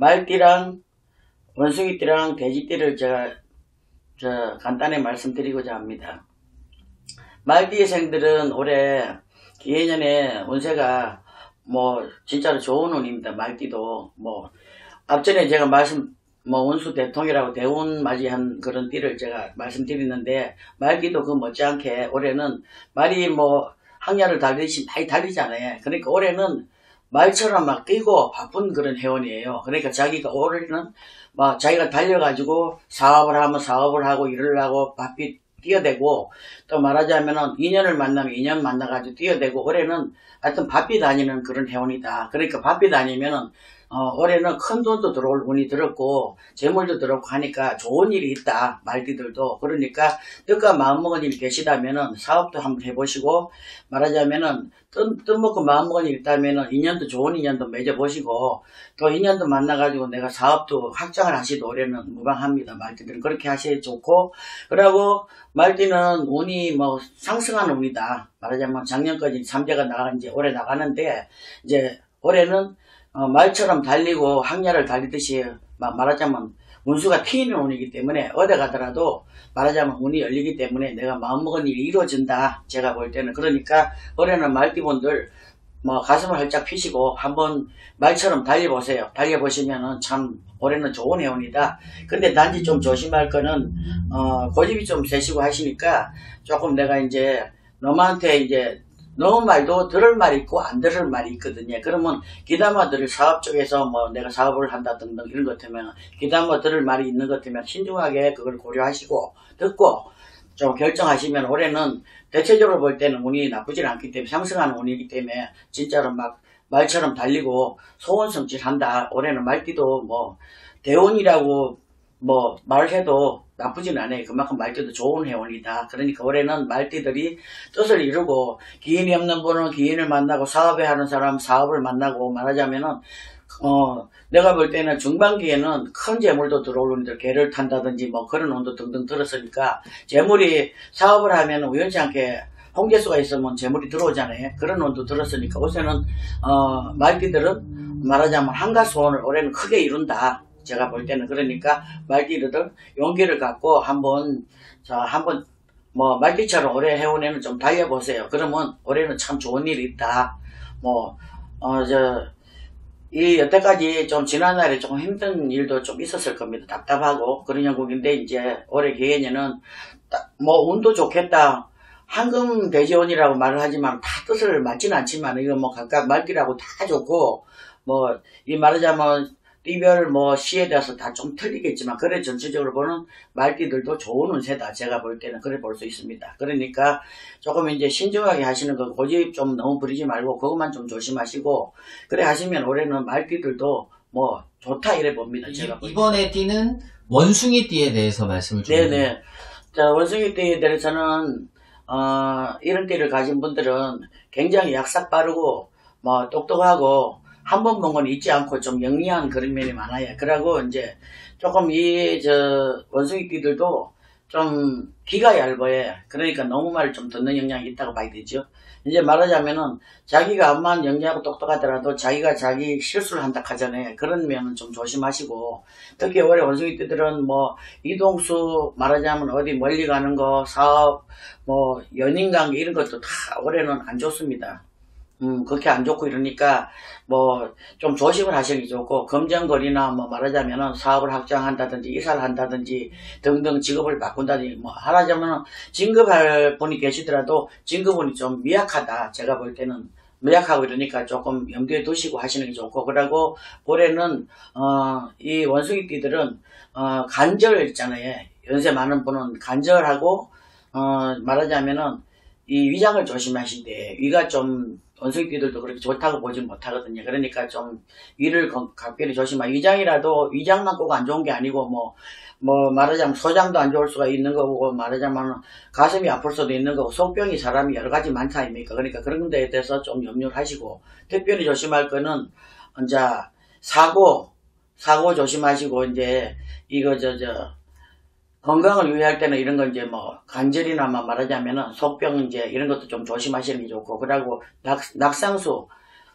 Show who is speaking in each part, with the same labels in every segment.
Speaker 1: 말띠랑 원숭이띠랑 돼지띠를 제가 간단히 말씀드리고자 합니다. 말띠생들은 올해 기해년에 운세가 진짜로 좋은 운입니다. 말띠도 앞전에 제가 운수 대통이라고 대운 맞이한 그런 띠를 제가 말씀드리는데, 말띠도 그 못지않게 올해는 말이 항야를 달리듯이 많이 달리잖아요. 그러니까 올해는 말처럼 막 뛰고 바쁜 그런 해원이에요. 그러니까 올해는 자기가 달려가지고 사업을 하면 사업을 하고 일을 하고 바삐 뛰어대고, 또 말하자면은 인연을 만나면 인연 만나가지고 뛰어대고, 올해는 하여튼 바삐 다니는 그런 해원이다. 그러니까 바삐 다니면은 올해는 큰 돈도 들어올 운이 들었고 재물도 들어오고 하니까 좋은 일이 있다. 말띠들도. 그러니까 뜻과 마음먹은 일이 계시다면은 사업도 한번 해보시고, 말하자면은 뜻먹고 마음먹은 일이 있다면은 인연도 좋은 인연도 맺어보시고, 또 인연도 만나가지고 내가 사업도 확장을 하시도 올해는 무방합니다. 말띠들은 그렇게 하셔야 좋고, 그러고 말띠는 운이 상승하는 운이다. 말하자면 작년까지 3대가 이제 올해 나가는데, 이제 올해는 말처럼 달리고 항야를 달리듯이 말하자면 운수가 튀는 운이기 때문에 어디 가더라도 말하자면 운이 열리기 때문에 내가 마음먹은 일이 이루어진다. 제가 볼 때는. 그러니까 올해는 말띠분들 가슴을 활짝 피시고 한번 말처럼 달려보세요. 달려보시면은 참 올해는 좋은 해운이다. 근데 단지 좀 조심할 거는 고집이 좀 세시고 하시니까 조금 내가 이제 너한테 이제 너무 말도 들을 말이 있고 안 들을 말이 있거든요. 그러면 귀담아 들을 사업 쪽에서 내가 사업을 한다 등등 이런 것 같으면 귀담아 들을 말이 있는 것 같으면 신중하게 그걸 고려하시고 듣고 좀 결정하시면 올해는 대체적으로 볼 때는 운이 나쁘지 않기 때문에 상승하는 운이기 때문에 진짜로 말처럼 달리고 소원성취한다. 올해는 말띠도 대운이라고 말을 해도 나쁘진 않아요. 그만큼 말띠도 좋은 해운이다. 그러니까 올해는 말띠들이 뜻을 이루고, 기인이 없는 분은 기인을 만나고, 사업에 하는 사람 사업을 만나고, 말하자면은 내가 볼 때는 중반기에는 큰 재물도 들어올 운들, 개를 탄다든지 그런 운도 등등 들었으니까, 재물이 사업을 하면 우연치 않게 홍재수가 있으면 재물이 들어오잖아요. 그런 운도 들었으니까 요새는 말띠들은 말하자면 한가 소원을 올해는 크게 이룬다. 제가 볼 때는. 그러니까 말띠들은 용기를 갖고 한번 말띠처럼 올해 해운에는 좀 달려보세요. 그러면 올해는 참 좋은 일이 있다. 여태까지 좀 지난날에 조금 힘든 일도 좀 있었을 겁니다. 답답하고 그런 형국인데, 이제 올해 기해년은 운도 좋겠다. 황금 대지운이라고 말을 하지만 다 뜻을 맞지는 않지만, 이거 각각 말띠라고 다 좋고, 이 말하자면 띠별 시에 대해서 다 좀 틀리겠지만, 그래 전체적으로 보는 말띠들도 좋은 운세다. 제가 볼 때는 그래 볼 수 있습니다. 그러니까 조금 이제 신중하게 하시는 거, 고집 좀 너무 부리지 말고 그것만 좀 조심하시고, 그래 하시면 올해는 말띠들도 좋다 이래 봅니다. 제가
Speaker 2: 이번에 띠는 원숭이 띠에 대해서 말씀을 좀.
Speaker 1: 네네. 자, 원숭이 띠에 대해서는 이런 띠를 가진 분들은 굉장히 약삭 빠르고 똑똑하고 한 번 본 건 잊지 않고 좀 영리한 그런 면이 많아요. 그러고 이제 조금 원숭이 띠들도 좀 귀가 얇아요. 그러니까 너무 말을 좀 듣는 영향이 있다고 봐야 되죠. 이제 말하자면은 자기가 암만 영리하고 똑똑하더라도 자기가 자기 실수를 한다 하잖아요. 그런 면은 좀 조심하시고, 특히 올해 원숭이 띠들은 이동수 말하자면 어디 멀리 가는 거, 사업, 연인관계 이런 것도 다 올해는 안 좋습니다. 그렇게 안 좋고 이러니까 좀 조심을 하시는 게 좋고, 검정거리나 말하자면은 사업을 확장한다든지 이사를 한다든지 등등 직업을 바꾼다든지 하자면은 진급할 분이 계시더라도 진급운이 좀 미약하다. 제가 볼 때는 미약하고 이러니까 조금 염두에 두시고 하시는 게 좋고, 그리고 올해는 이 원숭이 띠들은 간절 있잖아요. 연세 많은 분은 간절하고 말하자면은 이 위장을 조심하시되, 위가 좀 원숭이 띠들도 그렇게 좋다고 보진 못하거든요. 그러니까 좀 위를 각별히 조심하고, 위장만 꼭 안 좋은 게 아니고 말하자면 소장도 안 좋을 수가 있는 거고, 말하자면 가슴이 아플 수도 있는 거고, 속병이 사람이 여러 가지 많다 아닙니까? 그러니까 그런 데에 대해서 좀 염려를 하시고, 특별히 조심할 거는 이제 사고 조심하시고, 이제 이거 건강을 유의할 때는 이런 거 이제 간절이나 말하자면은 속병 이제 이런 것도 좀 조심하시는 게 좋고, 그리고 낙상수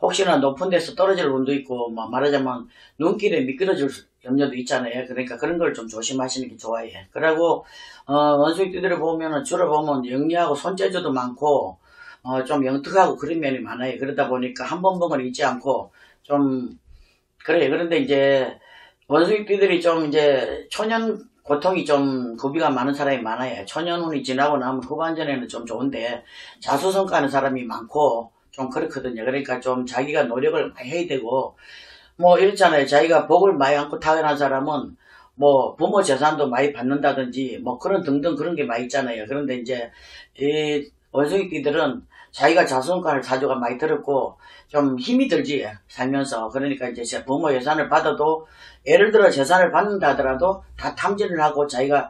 Speaker 1: 혹시나 높은 데서 떨어질 운도 있고, 뭐 말하자면 눈길에 미끄러질 염려도 있잖아요. 그러니까 그런 걸 좀 조심하시는 게 좋아요. 그리고 원숭이띠들을 보면은 주로 보면 영리하고 손재주도 많고 좀 영특하고 그런 면이 많아요. 그러다 보니까 한 번 보면 잊지 않고 좀 그래요. 그런데 이제 원숭이띠들이 좀 이제 초년 고통이 좀 고비가 많은 사람이 많아요. 초년운이 지나고 나면 후반전에는 좀 좋은데 자수성가하는 사람이 많고 좀 그렇거든요. 그러니까 좀 자기가 노력을 많이 해야 되고 뭐 이렇잖아요. 자기가 복을 많이 안고 타고난 사람은 뭐 부모 재산도 많이 받는다든지 뭐 그런 등등 그런 게 많이 있잖아요. 그런데 이제 이 원숭이띠들은 자기가 자수성가할 사주가 많이 들었고 좀 힘이 들지 살면서. 그러니까 이제 부모 예산을 받아도 예를 들어 재산을 받는다 하더라도 다 탐진을 하고 자기가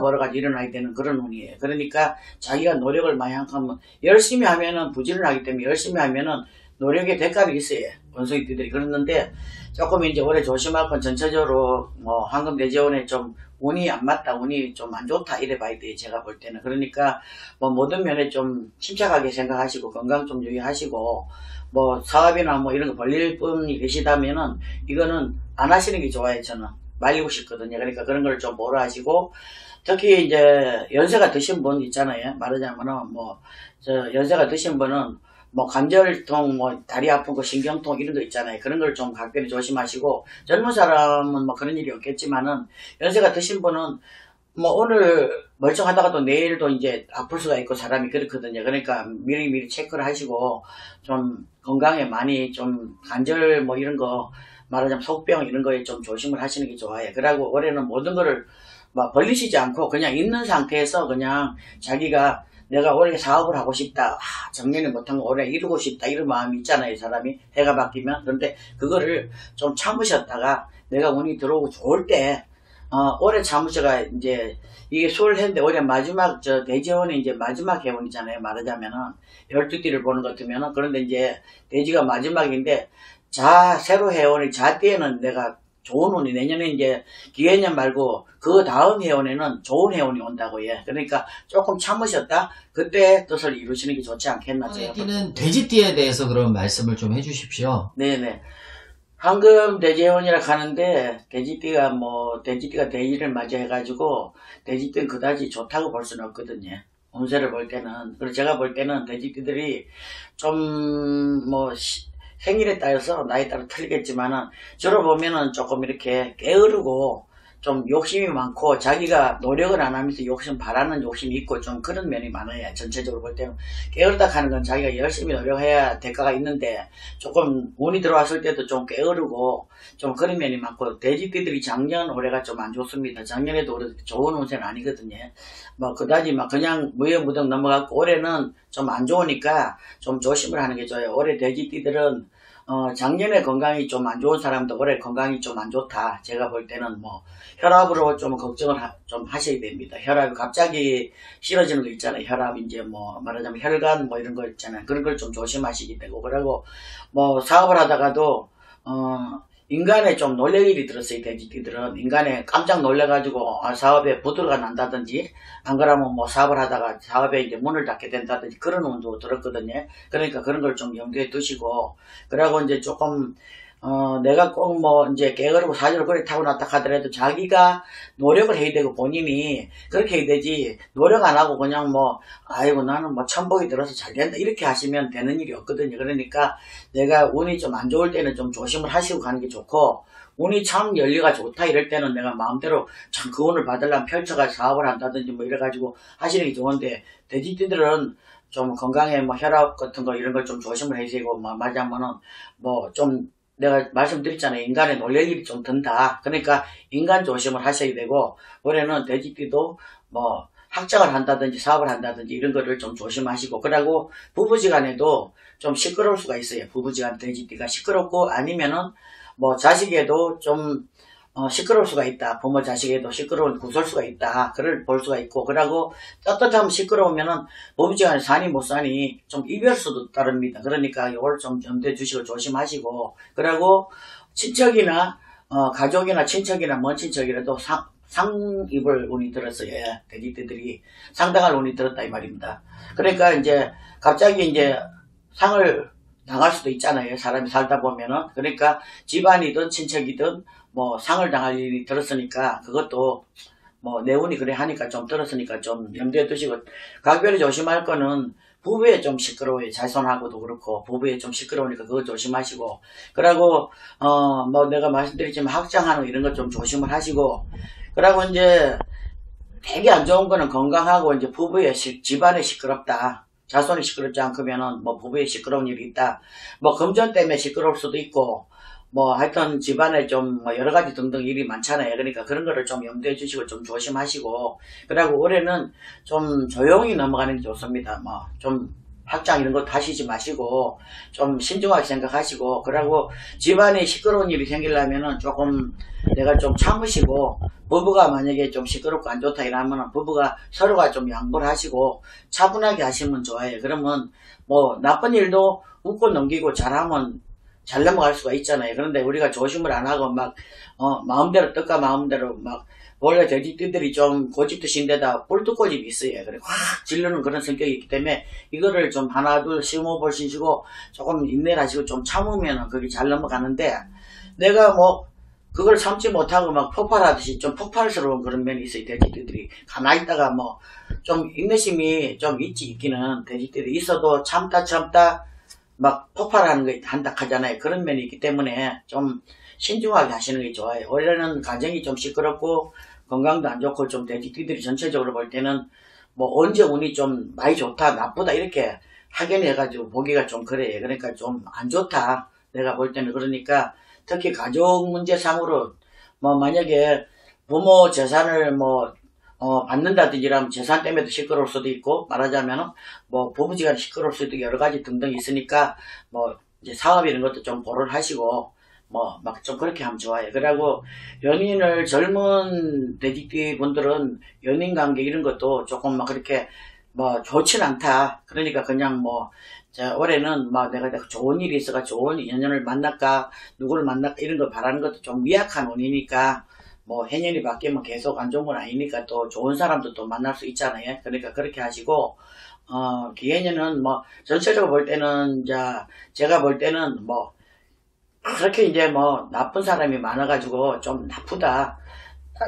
Speaker 1: 벌어가지고 일어나야 되는 그런 운이에요. 그러니까 자기가 노력을 많이 하면 열심히 하면은 부지런을 하기 때문에 열심히 하면은 노력의 대가가 있어요. 원숭이띠들이. 그랬는데 조금 이제 올해 조심할 건 전체적으로 뭐 황금대지원에 좀 운이 안 맞다, 운이 좀 안 좋다 이래 봐야 돼요. 제가 볼 때는. 그러니까 뭐 모든 면에 좀 침착하게 생각하시고 건강 좀 유의하시고 뭐 사업이나 뭐 이런 거 벌릴 분이 계시다면은 이거는 안 하시는 게 좋아요. 저는 말리고 싶거든요. 그러니까 그런 걸 좀 보러 하시고 특히 이제 연세가 드신 분 있잖아요. 말하자면은 뭐 연세가 드신 분은 뭐 관절통, 뭐 다리 아픈 거, 신경통 이런 거 있잖아요. 그런 걸 좀 각별히 조심하시고 젊은 사람은 뭐 그런 일이 없겠지만은 연세가 드신 분은 뭐 오늘 멀쩡하다가도 내일도 이제 아플 수가 있고 사람이 그렇거든요. 그러니까 미리 체크를 하시고 좀 건강에 많이 좀 관절 뭐 이런 거 말하자면 속병 이런 거에 좀 조심을 하시는 게 좋아요. 그리고 올해는 모든 거를 막 벌리시지 않고 그냥 있는 상태에서 그냥 자기가 내가 올해 사업을 하고 싶다. 작년에 못한 거 올해 이루고 싶다. 이런 마음이 있잖아요. 사람이 해가 바뀌면. 그런데 그거를 좀 참으셨다가 내가 운이 들어오고 좋을 때 올해 참으셔가 이제 이게 수월했는데 올해 마지막 대지원이 이제 마지막 해운이잖아요. 말하자면은 12띠를 보는 것 같으면은. 그런데 이제 대지가 마지막인데 새로 해운이 자띠에는 내가 좋은 운이 내년에 이제 기해년 말고 그 다음 해운에는 좋은 해운이 온다고 예. 그러니까 조금 참으셨다 그때 뜻을 이루시는 게 좋지 않겠나.
Speaker 2: 띠는 돼지띠에 대해서 그런 말씀을 좀 해주십시오.
Speaker 1: 네네. 황금 대지해운이라 하는데 돼지띠가 돼지를 맞이해가지고 돼지띠는 그다지 좋다고 볼 수는 없거든요. 운세를 볼 때는. 그리고 제가 볼 때는 돼지띠들이 좀 생일에 따라서 나이에 따라 틀리겠지만은 주로 보면은 조금 이렇게 게으르고 좀 욕심이 많고 자기가 노력을 안 하면서 바라는 욕심이 있고 좀 그런 면이 많아요. 전체적으로 볼 때는 게으르다 하는 건 자기가 열심히 노력해야 대가가 있는데 조금 운이 들어왔을 때도 좀 게으르고 좀 그런 면이 많고 돼지띠들이 작년 올해가 좀 안 좋습니다. 작년에도 좋은 운세는 아니거든요. 뭐 그다지 그냥 무여무덕 넘어갔고 올해는 좀 안 좋으니까 좀 조심을 하는 게 좋아요. 올해 돼지띠들은 작년에 건강이 좀 안 좋은 사람도 올해 건강이 좀 안 좋다. 제가 볼 때는 혈압으로 좀 걱정을 좀 하셔야 됩니다. 혈압이 갑자기 싫어지는 거 있잖아요. 혈압 이제 말하자면 혈관 이런 거 있잖아요. 그런 걸 좀 조심하시게 되고 그리고 사업을 하다가도 인간에 좀 놀랄 일이 들었어요. 돼지띠들은 인간에 깜짝 놀래가지고 사업에 부도가 난다든지 안 그러면 사업을 하다가 사업에 이제 문을 닫게 된다든지 그런 운도 들었거든요. 그러니까 그런 걸 좀 염두에 두시고 그러고 이제 조금 내가 꼭 이제 게으르고 사주를 그렇게 타고났다 하더라도 자기가 노력을 해야 되고 본인이 그렇게 해야 되지 노력 안 하고 그냥 아이고 나는 천복이 들어서 잘 된다 이렇게 하시면 되는 일이 없거든요. 그러니까 내가 운이 좀 안 좋을 때는 좀 조심을 하시고 가는 게 좋고 운이 참 열리가 좋다 이럴 때는 내가 마음대로 참 그 운을 받으려면 펼쳐가지고 사업을 한다든지 이래가지고 하시는 게 좋은데 돼지띠들은 좀 건강에 혈압 같은 거 이런 걸 좀 조심을 해주시고 말하자면은 좀 내가 말씀드렸잖아요. 인간에 놀랄 일이 좀 든다. 그러니까 인간 조심을 하셔야 되고 올해는 돼지띠도 학장을 한다든지 사업을 한다든지 이런 거를 좀 조심하시고 그러고 부부지간에도 좀 시끄러울 수가 있어요. 부부지간 돼지띠가 시끄럽고 아니면은 자식에도 좀 시끄러울 수가 있다. 부모 자식에도 시끄러운 구설수가 있다. 그걸 볼 수가 있고 그러고 떳떳하면 시끄러우면은 부부지간에 사니 못 사니 좀 이별수도 따릅니다. 그러니까 이걸 좀 염두에 주시고 조심하시고 그러고 친척이나 가족이나 친척이나 먼 친척이라도 상 입을 운이 들었어요. 돼지띠들이 상당할 운이 들었다 이 말입니다. 그러니까 이제 갑자기 이제 상을 당할 수도 있잖아요. 사람이 살다 보면은. 그러니까 집안이든 친척이든 뭐 상을 당할 일이 들었으니까 그것도 뭐 내 운이 그래 하니까 좀 들었으니까 좀 염두에 두시고, 각별히 조심할 거는 부부에 좀 시끄러워요. 자손하고도 그렇고 부부에 좀 시끄러우니까 그거 조심하시고, 그러고 뭐 내가 말씀드렸지만 확장하는 이런 것 좀 조심을 하시고, 그러고 이제 되게 안 좋은 거는 건강하고 이제 부부의 집안에 시끄럽다, 자손이 시끄럽지 않으면은 뭐 부부에 시끄러운 일이 있다, 뭐 금전 때문에 시끄러울 수도 있고, 뭐 하여튼 집안에 좀 뭐 여러 가지 등등 일이 많잖아요. 그러니까 그런 거를 좀 염두해 주시고 좀 조심하시고, 그리고 올해는 좀 조용히 넘어가는 게 좋습니다. 뭐 좀 확장 이런 것도 하시지 마시고 좀 신중하게 생각하시고, 그리고 집안에 시끄러운 일이 생기려면은 조금 내가 좀 참으시고, 부부가 만약에 좀 시끄럽고 안 좋다 이러면은 부부가 서로가 좀 양보를 하시고 차분하게 하시면 좋아요. 그러면 뭐 나쁜 일도 웃고 넘기고 잘하면 잘 넘어갈 수가 있잖아요. 그런데 우리가 조심을 안 하고 막 마음대로 떡과 마음대로 막, 원래 돼지띠들이 좀 고집도 신데다 뿔뚝고집이 있어요. 그래 확 질르는 그런 성격이 있기 때문에 이거를 좀 하나 둘 심어보시고 조금 인내를 하시고 좀 참으면 그게 잘 넘어가는데, 내가 뭐 그걸 참지 못하고 막 폭발하듯이 좀 폭발스러운 그런 면이 있어요. 돼지띠들이 가만히 있다가 뭐 좀 인내심이 좀 있기는 돼지띠들이 있어도 참다 막 폭발하는 거 한다 하잖아요. 그런 면이 있기 때문에 좀 신중하게 하시는 게 좋아요. 올해는 가정이 좀 시끄럽고 건강도 안 좋고 좀 돼지띠들이 전체적으로 볼 때는 뭐 언제 운이 좀 많이 좋다 나쁘다 이렇게 확인해가지고 보기가 좀 그래요. 그러니까 좀 안 좋다 내가 볼 때는. 그러니까 특히 가족 문제상으로 뭐 만약에 부모 재산을 뭐 받는다든지 이러면 재산 때문에도 시끄러울 수도 있고, 말하자면 뭐 부부지간 시끄러울 수도 있고 여러 가지 등등 있으니까 뭐 이제 사업 이런 것도 좀 고려를 하시고 뭐 막 좀 그렇게 하면 좋아요. 그리고 연인을 젊은 돼지띠 분들은 연인 관계 이런 것도 조금 막 그렇게 뭐 좋진 않다. 그러니까 그냥 뭐 자, 올해는 막 내가 좋은 일이 있어가 좋은 인연을 만날까 누구를 만날까 이런 걸 바라는 것도 좀 미약한 운이니까, 뭐 해년이 바뀌면 계속 안 좋은 건 아니니까 또 좋은 사람도 또 만날 수 있잖아요. 그러니까 그렇게 하시고, 기해년은 뭐 전체적으로 볼 때는 제가 볼 때는 뭐 그렇게 이제 뭐 나쁜 사람이 많아가지고 좀 나쁘다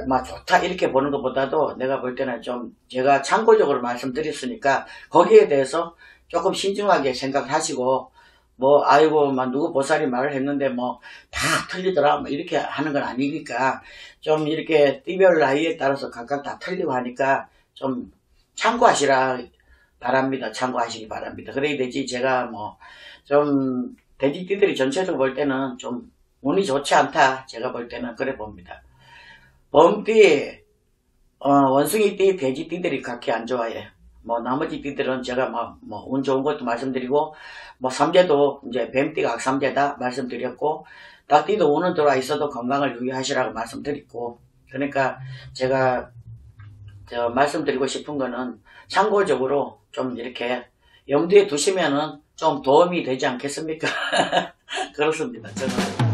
Speaker 1: 막 좋다 이렇게 보는 것보다도 내가 볼 때는 좀 제가 참고적으로 말씀드렸으니까 거기에 대해서 조금 신중하게 생각하시고, 뭐 아이고 막 누구 보살이 말을 했는데 뭐 다 틀리더라 뭐 이렇게 하는 건 아니니까, 좀 이렇게 띠별 나이에 따라서 각각 다 틀리고 하니까 좀 참고하시라 바랍니다. 참고하시기 바랍니다. 그래야 되지 제가 뭐 좀 돼지띠들이 전체적으로 볼 때는 좀 운이 좋지 않다 제가 볼 때는 그래 봅니다. 범띠 원숭이띠 돼지띠들이 각히 안 좋아요. 뭐 나머지 띠들은 제가 뭐 운 좋은 것도 말씀드리고, 뭐 삼재도 이제 뱀띠가 악삼재다 말씀드렸고, 닭띠도 운은 들어와 있어도 건강을 유의하시라고 말씀드렸고, 그러니까 제가 말씀드리고 싶은 거는 참고적으로 좀 이렇게 염두에 두시면은 좀 도움이 되지 않겠습니까? 그렇습니다. 저는.